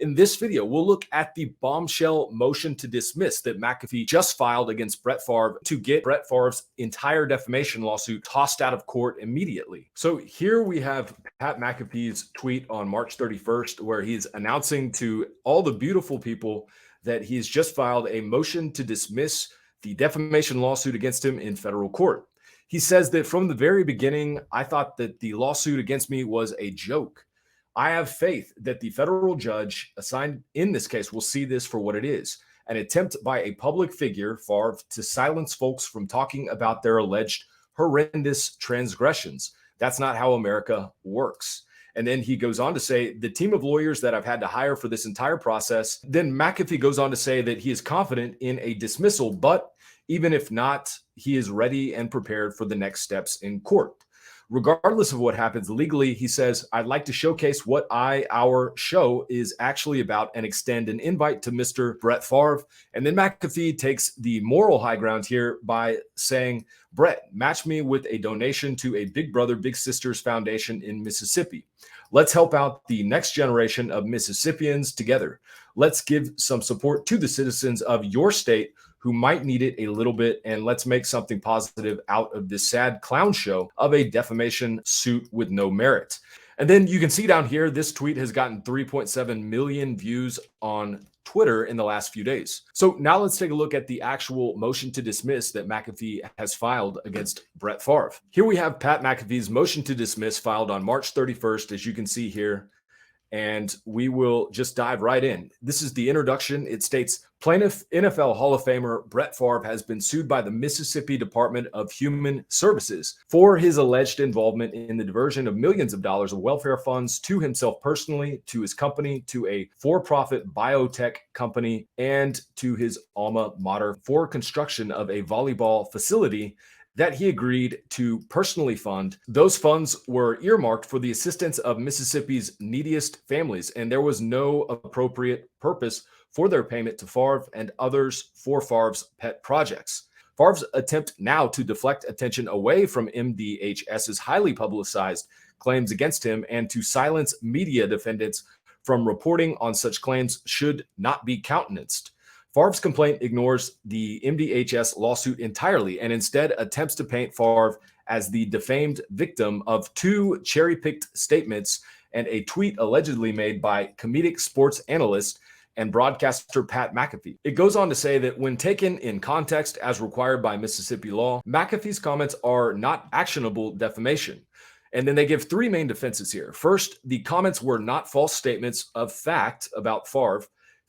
In this video, we'll look at the bombshell motion to dismiss that McAfee just filed against Brett Favre to get Brett Favre's entire defamation lawsuit tossed out of court immediately. So here we have Pat McAfee's tweet on March 31st, where he's announcing to all the beautiful people that he's just filed a motion to dismiss the defamation lawsuit against him in federal court. He says that from the very beginning, I thought that the lawsuit against me was a joke. I have faith that the federal judge assigned in this case will see this for what it is, an attempt by a public figure, Favre, to silence folks from talking about their alleged horrendous transgressions. That's not how America works. And then he goes on to say, the team of lawyers that I've had to hire for this entire process. Then McAfee goes on to say that he is confident in a dismissal, but even if not, he is ready and prepared for the next steps in court. Regardless of what happens legally, he says, I'd like to showcase what our show is actually about and extend an invite to Mr. Brett Favre. And then McAfee takes the moral high ground here by saying, Brett, match me with a donation to a Big Brother, Big Sisters Foundation in Mississippi. Let's help out the next generation of Mississippians together. Let's give some support to the citizens of your state who might need it a little bit, and let's make something positive out of this sad clown show of a defamation suit with no merit. And then you can see down here, this tweet has gotten 3.7 million views on Twitter in the last few days. So now let's take a look at the actual motion to dismiss that McAfee has filed against Brett Favre. Here we have Pat McAfee's motion to dismiss filed on March 31st, as you can see here. And we will just dive right in. This is the introduction. It states, plaintiff NFL Hall of Famer Brett Favre has been sued by the Mississippi Department of Human Services for his alleged involvement in the diversion of millions of dollars of welfare funds to himself personally, to his company, to a for-profit biotech company, and to his alma mater for construction of a volleyball facility that he agreed to personally fund. Those funds were earmarked for the assistance of Mississippi's neediest families, and there was no appropriate purpose for their payment to Favre and others for Favre's pet projects. Favre's attempt now to deflect attention away from MDHS's highly publicized claims against him and to silence media defendants from reporting on such claims should not be countenanced. Favre's complaint ignores the MDHS lawsuit entirely and instead attempts to paint Favre as the defamed victim of two cherry-picked statements and a tweet allegedly made by comedic sports analyst and broadcaster Pat McAfee. It goes on to say that when taken in context as required by Mississippi law, McAfee's comments are not actionable defamation. And then they give three main defenses here. First, the comments were not false statements of fact about Favre.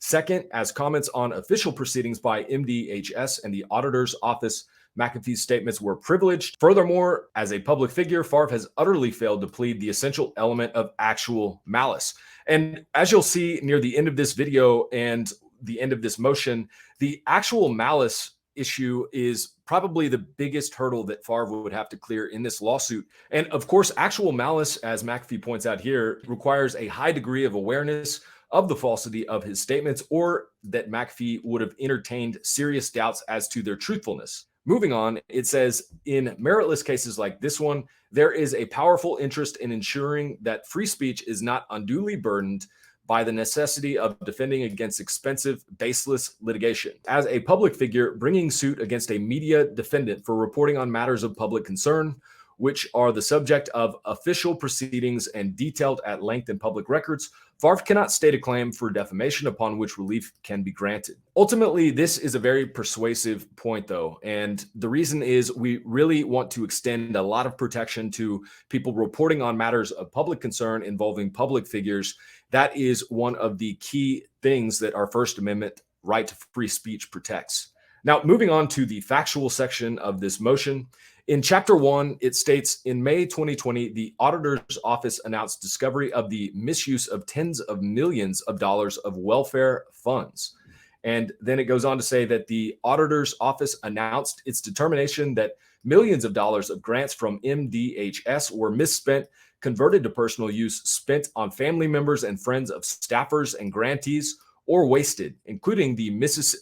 Second, as comments on official proceedings by MDHS and the auditor's office, McAfee's statements were privileged. Furthermore, as a public figure, Favre has utterly failed to plead the essential element of actual malice. And as you'll see near the end of this video and the end of this motion, the actual malice issue is probably the biggest hurdle that Favre would have to clear in this lawsuit. And of course, actual malice, as McAfee points out here, requires a high degree of awareness of the falsity of his statements, or that McAfee would have entertained serious doubts as to their truthfulness. Moving on, it says, in meritless cases like this one, there is a powerful interest in ensuring that free speech is not unduly burdened by the necessity of defending against expensive, baseless litigation. As a public figure bringing suit against a media defendant for reporting on matters of public concern, which are the subject of official proceedings and detailed at length in public records, Favre cannot state a claim for defamation upon which relief can be granted. Ultimately, this is a very persuasive point, though, and the reason is we really want to extend a lot of protection to people reporting on matters of public concern involving public figures. That is one of the key things that our First Amendment right to free speech protects. Now, moving on to the factual section of this motion. In Chapter 1, it states, in May 2020, the auditor's office announced discovery of the misuse of tens of millions of dollars of welfare funds. And then it goes on to say that the auditor's office announced its determination that millions of dollars of grants from MDHS were misspent, converted to personal use, spent on family members and friends of staffers and grantees, or wasted, including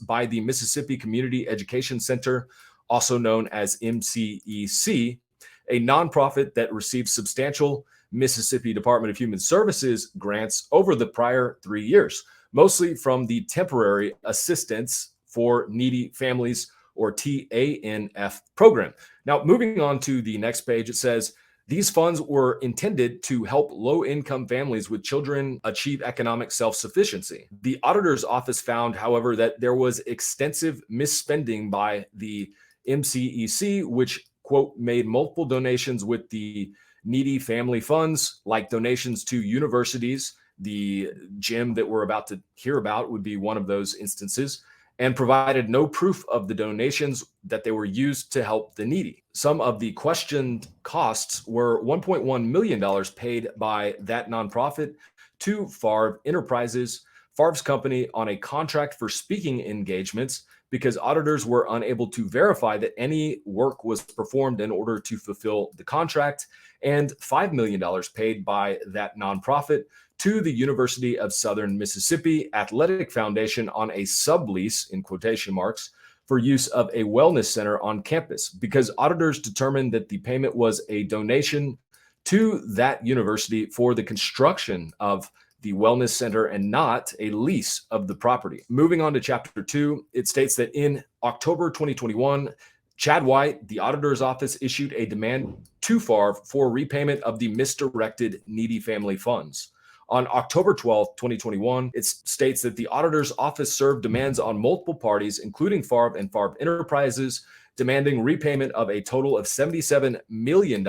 by the Mississippi Community Education Center, also known as MCEC, a nonprofit that received substantial Mississippi Department of Human Services grants over the prior 3 years. mostly from the Temporary Assistance for Needy Families, or TANF program. Now, moving on to the next page, it says, these funds were intended to help low-income families with children achieve economic self-sufficiency. The auditor's office found, however, that there was extensive misspending by the MCEC, which, quote, made multiple donations with the needy family funds, like donations to universities. The gym that we're about to hear about would be one of those instances, and provided no proof of the donations that they were used to help the needy. Some of the questioned costs were $1.1 million paid by that nonprofit to Favre Enterprises, Favre's company, on a contract for speaking engagements, because auditors were unable to verify that any work was performed in order to fulfill the contract, and $5 million paid by that nonprofit to the University of Southern Mississippi Athletic Foundation on a sublease, in quotation marks, for use of a wellness center on campus, because auditors determined that the payment was a donation to that university for the construction of the wellness center and not a lease of the property. Moving on to chapter 2, it states that in October 2021, Chad White, the auditor's office, issued a demand to Favre for repayment of the misdirected needy family funds. On October 12, 2021, it states that the auditor's office served demands on multiple parties, including Favre and Favre Enterprises, demanding repayment of a total of $77 million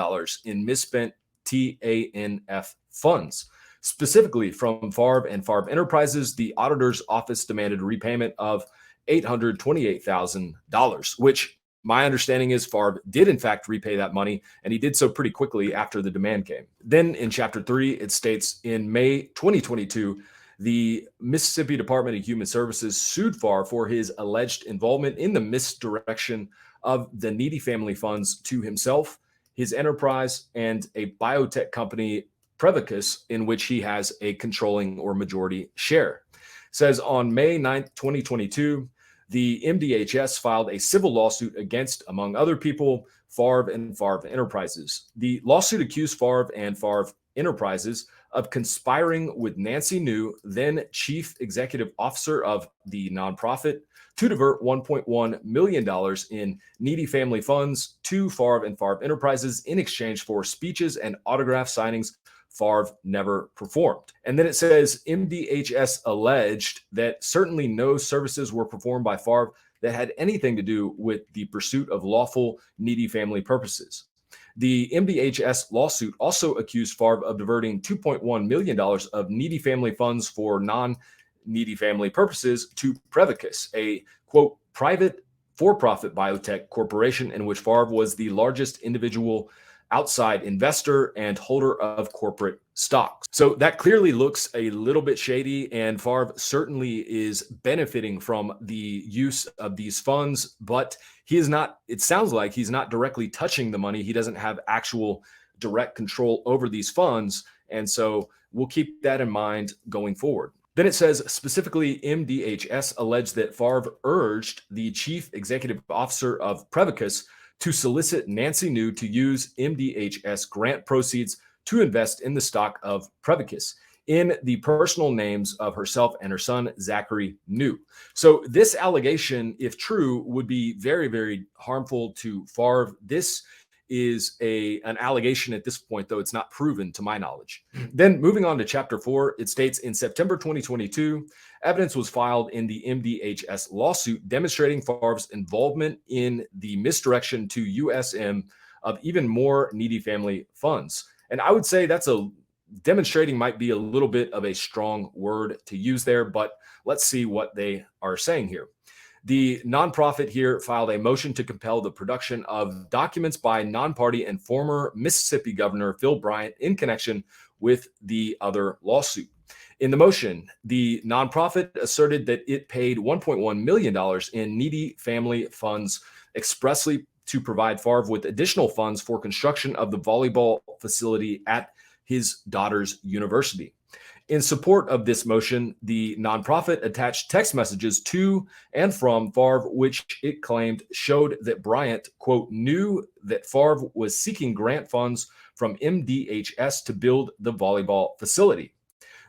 in misspent TANF funds. Specifically from Favre and Favre Enterprises, the auditor's office demanded repayment of $828,000, which my understanding is Favre did in fact repay that money, and he did so pretty quickly after the demand came. Then in chapter 3, it states in May 2022, the Mississippi Department of Human Services sued Favre for his alleged involvement in the misdirection of the needy family funds to himself, his enterprise, and a biotech company, Prevacus, in which he has a controlling or majority share. It says on May 9th, 2022, the MDHS filed a civil lawsuit against, among other people, Favre and Favre Enterprises. The lawsuit accused Favre and Favre Enterprises of conspiring with Nancy New, then chief executive officer of the nonprofit, to divert $1.1 million in needy family funds to Favre and Favre Enterprises in exchange for speeches and autograph signings Favre never performed. And then it says MDHS alleged that certainly no services were performed by Favre that had anything to do with the pursuit of lawful needy family purposes. The MDHS lawsuit also accused Favre of diverting $2.1 million of needy family funds for non-needy family purposes to Prevacus, a, quote, private for-profit biotech corporation in which Favre was the largest individual outside investor and holder of corporate stocks. So that clearly looks a little bit shady, and Favre certainly is benefiting from the use of these funds, but he is not, it sounds like he's not directly touching the money. He doesn't have actual direct control over these funds. And so we'll keep that in mind going forward. Then it says specifically MDHS alleged that Favre urged the chief executive officer of Prevacus to solicit Nancy New to use MDHS grant proceeds to invest in the stock of Prevacus in the personal names of herself and her son, Zachary New. So this allegation, if true, would be very, very harmful to Favre. This is an allegation at this point, though it's not proven to my knowledge. Then moving on to chapter 4, it states in September 2022, evidence was filed in the MDHS lawsuit demonstrating Favre's involvement in the misdirection to USM of even more needy family funds. And I would say demonstrating might be a little bit of a strong word to use there, but let's see what they are saying here. The nonprofit here filed a motion to compel the production of documents by non-party and former Mississippi Governor Phil Bryant in connection with the other lawsuit. In the motion, the nonprofit asserted that it paid $1.1 million in needy family funds expressly to provide Favre with additional funds for construction of the volleyball facility at his daughter's university. In support of this motion, the nonprofit attached text messages to and from Favre, which it claimed showed that Bryant, quote, knew that Favre was seeking grant funds from MDHS to build the volleyball facility.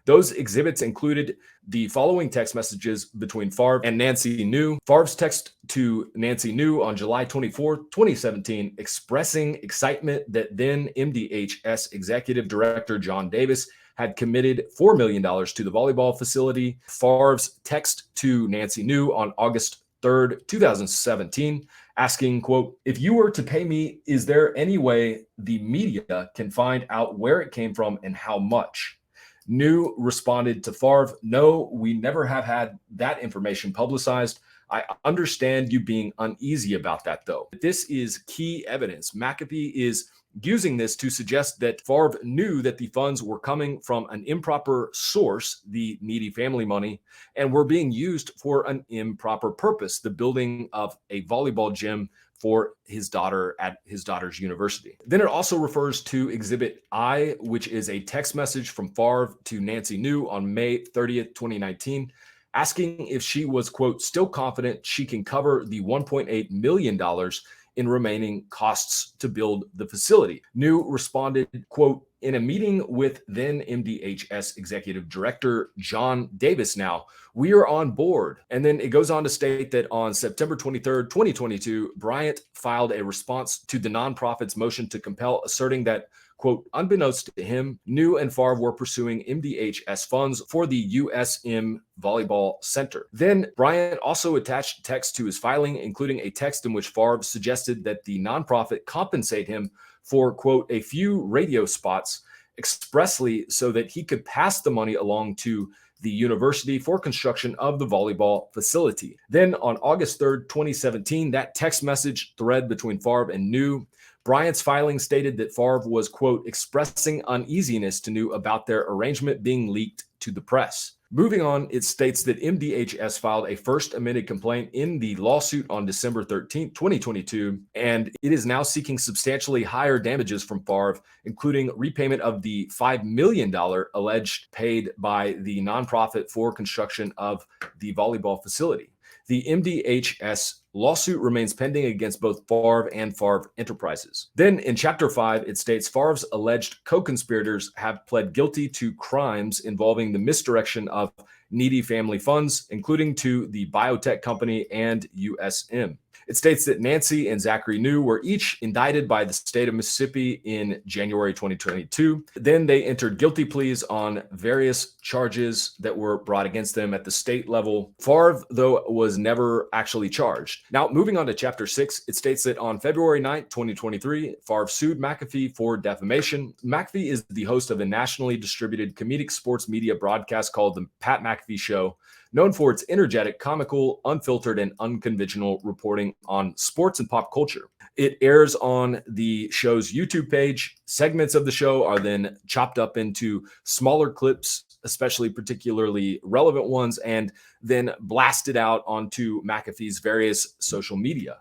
Those exhibits included the following text messages between Favre and Nancy New. Favre's text to Nancy New on July 24, 2017, expressing excitement that then MDHS Executive Director John Davis had committed $4 million to the volleyball facility. Favre's text to Nancy New on August 3rd, 2017, asking, quote, if you were to pay me, is there any way the media can find out where it came from and how much? New responded to Favre, no, we never have had that information publicized. I understand you being uneasy about that, though. This is key evidence. McAfee is using this to suggest that Favre knew that the funds were coming from an improper source, the needy family money, and were being used for an improper purpose, the building of a volleyball gym for his daughter at his daughter's university. Then it also refers to Exhibit I, which is a text message from Favre to Nancy New on May 30th, 2019, asking if she was, quote, still confident she can cover the $1.8 million in remaining costs to build the facility. New responded, quote, in a meeting with then MDHS Executive Director John Davis now, we are on board. And then it goes on to state that on September 23rd, 2022, Bryant filed a response to the nonprofit's motion to compel, asserting that, quote, unbeknownst to him, New and Favre were pursuing MDHS funds for the USM Volleyball Center. Then Bryant also attached text to his filing, including a text in which Favre suggested that the nonprofit compensate him for, quote, a few radio spots expressly so that he could pass the money along to the university for construction of the volleyball facility. Then on August 3rd, 2017, that text message thread between Favre and New, Bryant's filing stated that Favre was, quote, expressing uneasiness to New about their arrangement being leaked to the press. Moving on, it states that MDHS filed a first amended complaint in the lawsuit on December 13, 2022, and it is now seeking substantially higher damages from Favre, including repayment of the $5 million alleged paid by the nonprofit for construction of the volleyball facility. The MDHS lawsuit remains pending against both Favre and Favre Enterprises. Then in Chapter 5, it states Favre's alleged co-conspirators have pled guilty to crimes involving the misdirection of needy family funds, including to the biotech company and USM. It states that Nancy and Zachary New were each indicted by the state of Mississippi in January 2022. Then they entered guilty pleas on various charges that were brought against them at the state level. Favre, though, was never actually charged. Now, moving on to Chapter 6, it states that on February 9, 2023, Favre sued McAfee for defamation. McAfee is the host of a nationally distributed comedic sports media broadcast called The Pat McAfee Show, known for its energetic, comical, unfiltered, and unconventional reporting on sports and pop culture. It airs on the show's YouTube page. Segments of the show are then chopped up into smaller clips, especially particularly relevant ones, and then blasted out onto McAfee's various social media.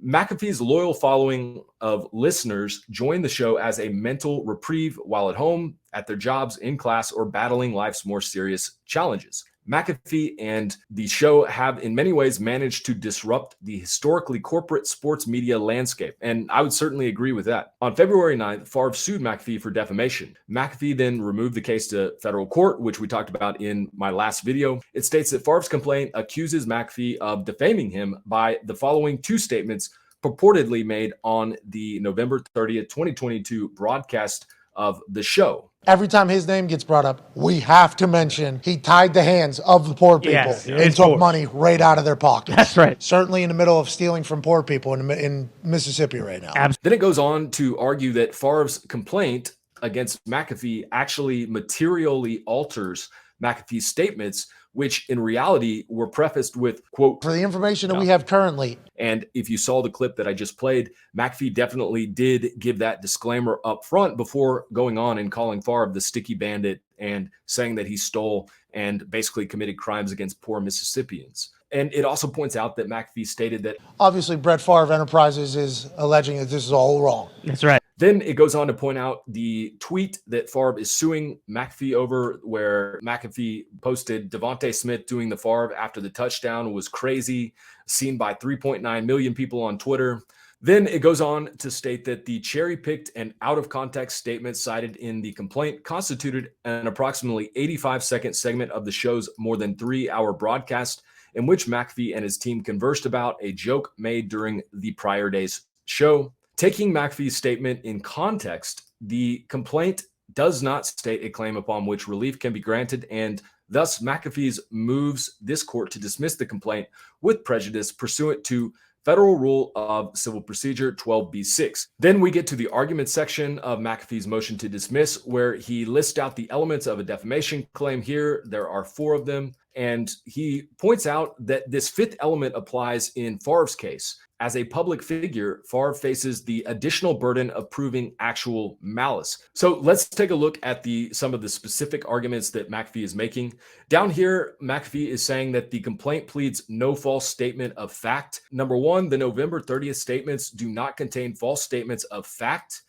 McAfee's loyal following of listeners join the show as a mental reprieve while at home, at their jobs, in class, or battling life's more serious challenges. McAfee and the show have in many ways managed to disrupt the historically corporate sports media landscape, and I would certainly agree with that. On February 9th, Favre sued McAfee for defamation. McAfee then removed the case to federal court, which we talked about in my last video. It states that Favre's complaint accuses McAfee of defaming him by the following two statements purportedly made on the November 30th, 2022 broadcast of the show. Every time his name gets brought up, we have to mention he tied the hands of the poor people and took money right out of their pockets. That's right. Certainly in the middle of stealing from poor people in Mississippi right now. Then it goes on to argue that Favre's complaint against McAfee actually materially alters McAfee's statements, which in reality were prefaced with, quote, for the information that we have currently. And if you saw the clip that I just played, McAfee definitely did give that disclaimer up front before going on and calling Favre the sticky bandit and saying that he stole and basically committed crimes against poor Mississippians. And it also points out that McAfee stated that obviously Brett Favre Enterprises is alleging that this is all wrong. That's right. Then it goes on to point out the tweet that Favre is suing McAfee over, where McAfee posted Devontae Smith doing the Favre after the touchdown was crazy, seen by 3.9 million people on Twitter. Then it goes on to state that the cherry-picked and out-of-context statements cited in the complaint constituted an approximately 85-second segment of the show's more than 3-hour broadcast, in which McAfee and his team conversed about a joke made during the prior day's show. Taking McAfee's statement in context, the complaint does not state a claim upon which relief can be granted, and thus McAfee's moves this court to dismiss the complaint with prejudice pursuant to Federal Rule of Civil Procedure 12b-6. Then we get to the argument section of McAfee's motion to dismiss, where he lists out the elements of a defamation claim. Here, there are 4 of them, and he points out that this 5th element applies in Favre's case. As a public figure, Favre faces the additional burden of proving actual malice. So let's take a look at some of the specific arguments that McAfee is making. Down here, McAfee is saying that the complaint pleads no false statement of fact. Number 1, the November 30th statements do not contain false statements of fact.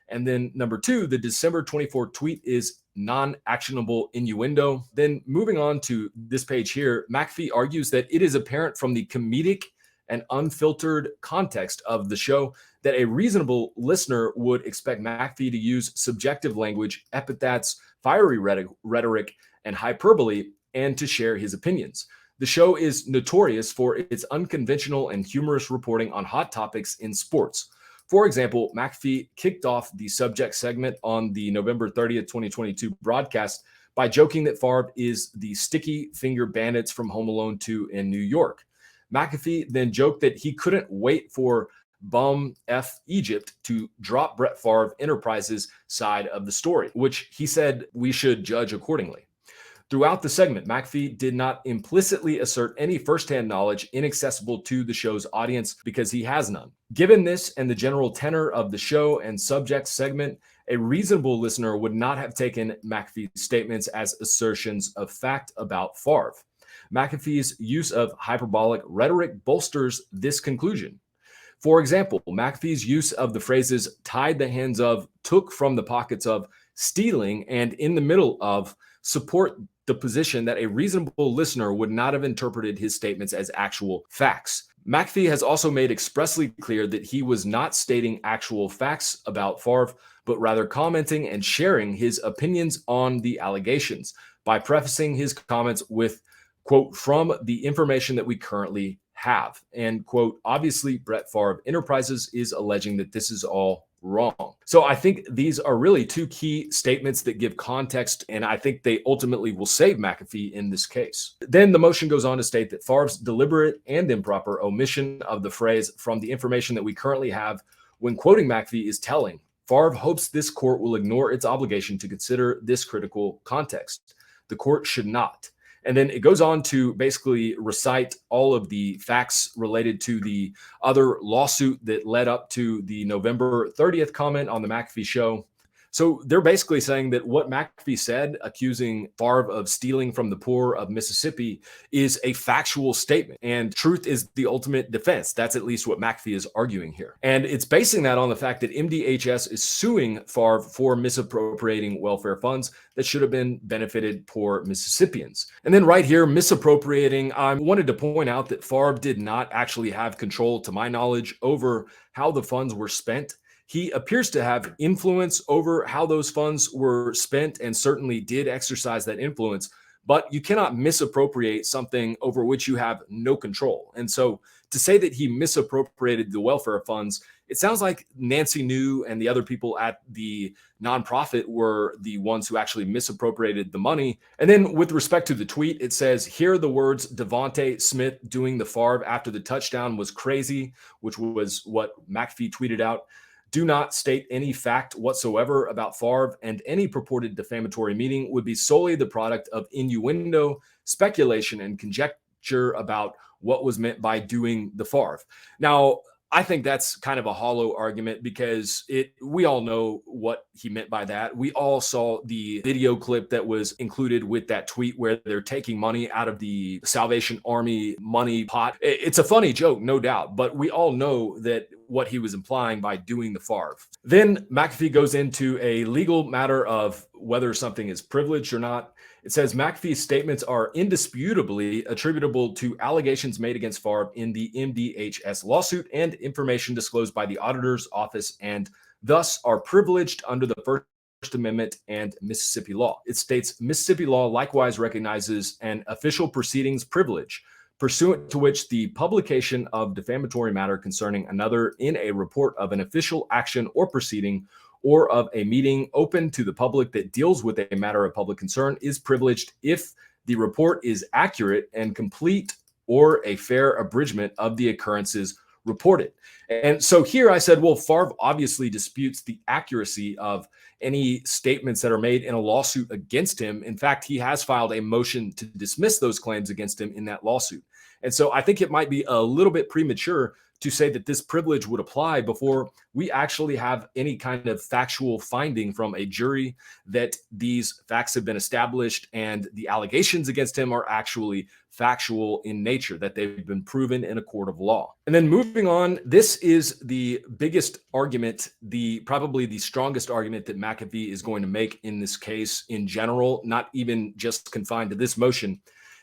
And then number 2, the December 24 tweet is non-actionable innuendo. Then moving on to this page here, McAfee argues that it is apparent from the comedic and unfiltered context of the show that a reasonable listener would expect McAfee to use subjective language, epithets, fiery rhetoric, and hyperbole, and to share his opinions. The show is notorious for its unconventional and humorous reporting on hot topics in sports. For example, McAfee kicked off the subject segment on the November 30th, 2022 broadcast by joking that Favre is the sticky finger bandits from Home Alone 2 in New York. McAfee then joked that he couldn't wait for BOMBSHELL Egypt to drop Brett Favre Enterprises' side of the story, which he said we should judge accordingly. Throughout the segment, McAfee did not implicitly assert any firsthand knowledge inaccessible to the show's audience because he has none. Given this and the general tenor of the show and subject segment, a reasonable listener would not have taken McAfee's statements as assertions of fact about Favre. McAfee's use of hyperbolic rhetoric bolsters this conclusion. For example, McAfee's use of the phrases tied the hands of, took from the pockets of, stealing, and in the middle of support the position that a reasonable listener would not have interpreted his statements as actual facts. McAfee has also made expressly clear that he was not stating actual facts about Favre, but rather commenting and sharing his opinions on the allegations by prefacing his comments with, quote, from the information that we currently have, and quote, obviously Brett Favre Enterprises is alleging that this is all wrong. So I think these are really 2 key statements that give context, and I think they ultimately will save McAfee in this case. Then the motion goes on to state that Favre's deliberate and improper omission of the phrase from the information that we currently have when quoting McAfee is telling. Favre hopes this court will ignore its obligation to consider this critical context. The court should not. And then it goes on to basically recite all of the facts related to the other lawsuit that led up to the November 30th comment on the McAfee show. So they're basically saying that what McAfee said, accusing Favre of stealing from the poor of Mississippi, is a factual statement, and truth is the ultimate defense. That's at least what McAfee is arguing here. And it's basing that on the fact that MDHS is suing Favre for misappropriating welfare funds that should have been benefited poor Mississippians. And then right here, misappropriating, I wanted to point out that Favre did not actually have control, to my knowledge, over how the funds were spent. He appears to have influence over how those funds were spent and certainly did exercise that influence, but you cannot misappropriate something over which you have no control. And so to say that he misappropriated the welfare funds, it sounds like Nancy New and the other people at the nonprofit were the ones who actually misappropriated the money. And then with respect to the tweet, it says, here are the words Devontae Smith doing the Favre after the touchdown was crazy, which was what McAfee tweeted out. Do not state any fact whatsoever about Favre, and any purported defamatory meaning would be solely the product of innuendo, speculation, and conjecture about what was meant by doing the Favre. Now, I think that's kind of a hollow argument because we all know what he meant by that. We all saw the video clip that was included with that tweet where they're taking money out of the Salvation Army money pot. It's a funny joke, no doubt, but we all know that what he was implying by doing the Favre. Then McAfee goes into a legal matter of whether something is privileged or not. It says McAfee's statements are indisputably attributable to allegations made against Favre in the MDHS lawsuit and information disclosed by the auditor's office, and thus are privileged under the First Amendment and Mississippi law. It states Mississippi law likewise recognizes an official proceedings privilege, pursuant to which the publication of defamatory matter concerning another in a report of an official action or proceeding or of a meeting open to the public that deals with a matter of public concern is privileged if the report is accurate and complete or a fair abridgment of the occurrences reported. And so here I said, well, Favre obviously disputes the accuracy of any statements that are made in a lawsuit against him. In fact, he has filed a motion to dismiss those claims against him in that lawsuit. And so I think it might be a little bit premature to say that this privilege would apply before we actually have any kind of factual finding from a jury that these facts have been established and the allegations against him are actually factual in nature, that they've been proven in a court of law. And then moving on, this is the biggest argument, probably the strongest argument that McAfee is going to make in this case in general, not even just confined to this motion.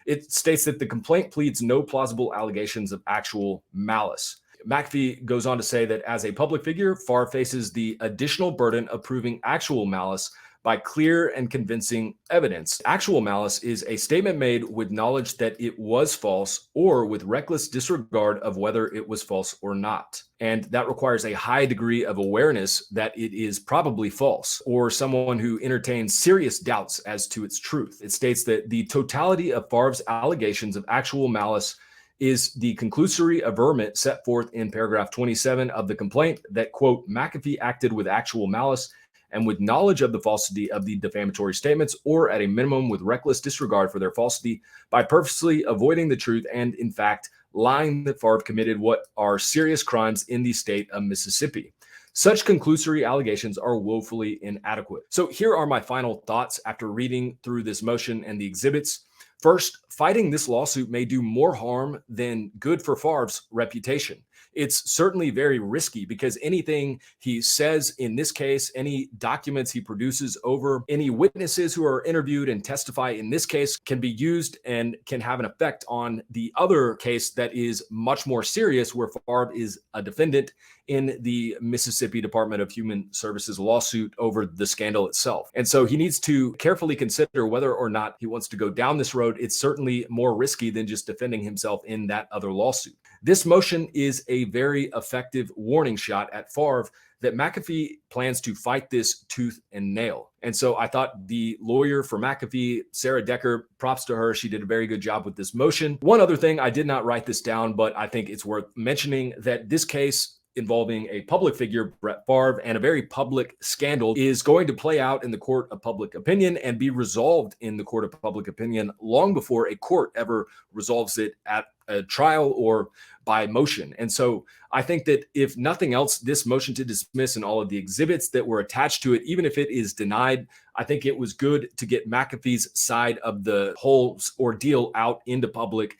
It states that the complaint pleads no plausible allegations of actual malice. McAfee goes on to say that as a public figure, Favre faces the additional burden of proving actual malice by clear and convincing evidence. Actual malice is a statement made with knowledge that it was false or with reckless disregard of whether it was false or not. And that requires a high degree of awareness that it is probably false, or someone who entertains serious doubts as to its truth. It states that the totality of Favre's allegations of actual malice is the conclusory averment set forth in paragraph 27 of the complaint that, quote, McAfee acted with actual malice and with knowledge of the falsity of the defamatory statements, or at a minimum with reckless disregard for their falsity, by purposely avoiding the truth and, in fact, lying that Favre committed what are serious crimes in the state of Mississippi. Such conclusory allegations are woefully inadequate. So here are my final thoughts after reading through this motion and the exhibits. First, fighting this lawsuit may do more harm than good for Favre's reputation. It's certainly very risky because anything he says in this case, any documents he produces over any witnesses who are interviewed and testify in this case can be used and can have an effect on the other case that is much more serious, where Favre is a defendant in the Mississippi Department of Human Services lawsuit over the scandal itself. And so he needs to carefully consider whether or not he wants to go down this road. It's certainly more risky than just defending himself in that other lawsuit. This motion is a very effective warning shot at Favre that McAfee plans to fight this tooth and nail. And so I thought the lawyer for McAfee, Sarah Decker, props to her. She did a very good job with this motion. One other thing, I did not write this down, but I think it's worth mentioning that this case involving a public figure, Brett Favre, and a very public scandal is going to play out in the court of public opinion and be resolved in the court of public opinion long before a court ever resolves it at a trial or by motion. And so I think that if nothing else, this motion to dismiss and all of the exhibits that were attached to it, even if it is denied, I think it was good to get McAfee's side of the whole ordeal out into public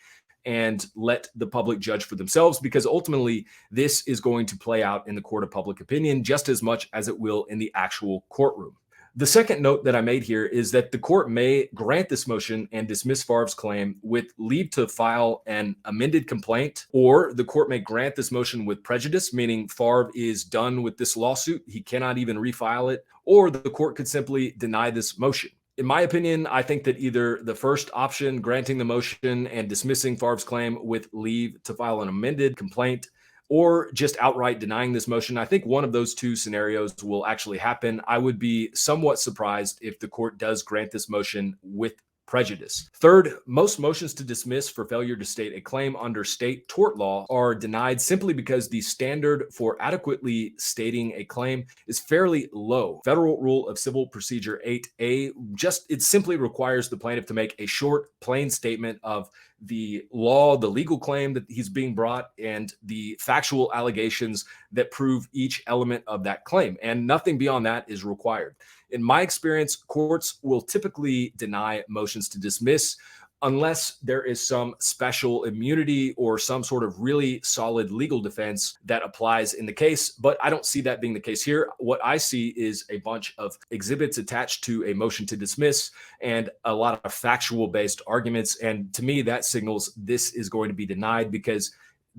and let the public judge for themselves, because ultimately this is going to play out in the court of public opinion just as much as it will in the actual courtroom. The second note that I made here is that the court may grant this motion and dismiss Favre's claim with leave to file an amended complaint, or the court may grant this motion with prejudice, meaning Favre is done with this lawsuit, he cannot even refile it, or the court could simply deny this motion. In my opinion, I think that either the first option, granting the motion and dismissing Favre's claim with leave to file an amended complaint, or just outright denying this motion, I think one of those two scenarios will actually happen. I would be somewhat surprised if the court does grant this motion with prejudice. Third, most motions to dismiss for failure to state a claim under state tort law are denied simply because the standard for adequately stating a claim is fairly low. Federal Rule of Civil Procedure 8A, it simply requires the plaintiff to make a short, plain statement of the law, the legal claim that he's being brought, and the factual allegations that prove each element of that claim. And nothing beyond that is required. In my experience, courts will typically deny motions to dismiss unless there is some special immunity or some sort of really solid legal defense that applies in the case. But I don't see that being the case here. What I see is a bunch of exhibits attached to a motion to dismiss and a lot of factual based arguments. And to me, that signals this is going to be denied because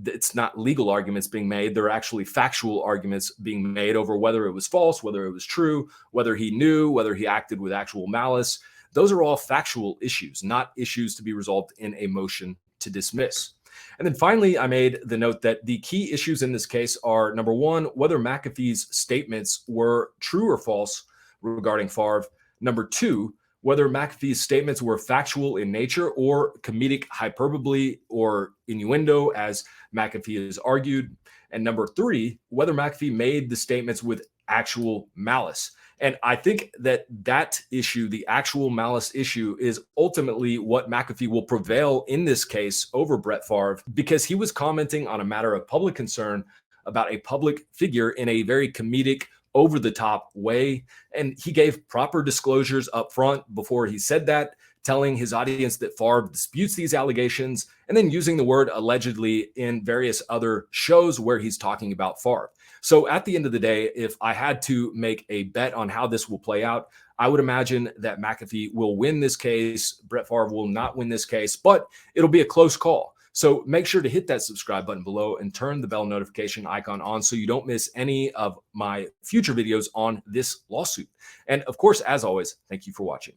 it's not legal arguments being made. There are actually factual arguments being made over whether it was false, whether it was true, whether he knew, whether he acted with actual malice. Those are all factual issues, not issues to be resolved in a motion to dismiss. And then finally, I made the note that the key issues in this case are, number one, whether McAfee's statements were true or false regarding Favre. Number two, whether McAfee's statements were factual in nature or comedic hyperbole or innuendo, as McAfee has argued. And number three, whether McAfee made the statements with actual malice. And I think that that issue, the actual malice issue, is ultimately what McAfee will prevail in this case over Brett Favre, because he was commenting on a matter of public concern about a public figure in a very comedic, over the top way. And he gave proper disclosures up front before he said that, telling his audience that Favre disputes these allegations, and then using the word allegedly in various other shows where he's talking about Favre. So at the end of the day, if I had to make a bet on how this will play out, I would imagine that McAfee will win this case. Brett Favre will not win this case, but it'll be a close call. So make sure to hit that subscribe button below and turn the bell notification icon on so you don't miss any of my future videos on this lawsuit. And of course, as always, thank you for watching.